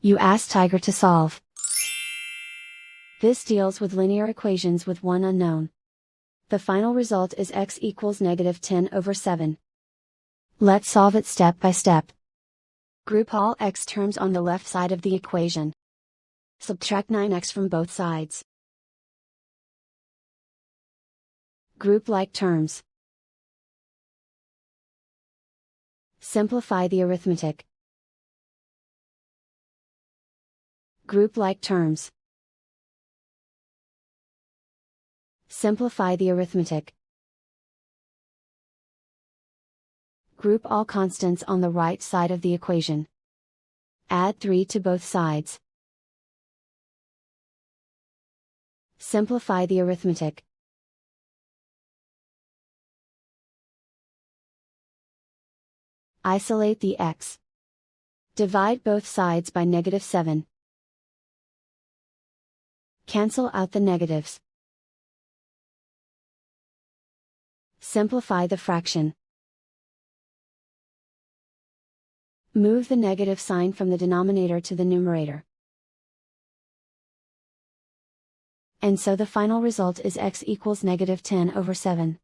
You ask Tiger to solve. This deals with linear equations with one unknown. The final result is x equals -10/7. Let's solve it step by step. Group all x terms on the left side of the equation. Subtract 9x from both sides. Group like terms. Simplify the arithmetic. Group like terms. Simplify the arithmetic. Group all constants on the right side of the equation. Add 3 to both sides. Simplify the arithmetic. Isolate the x. Divide both sides by -7. Cancel out the negatives. Simplify the fraction. Move the negative sign from the denominator to the numerator. And so the final result is x equals -10/7.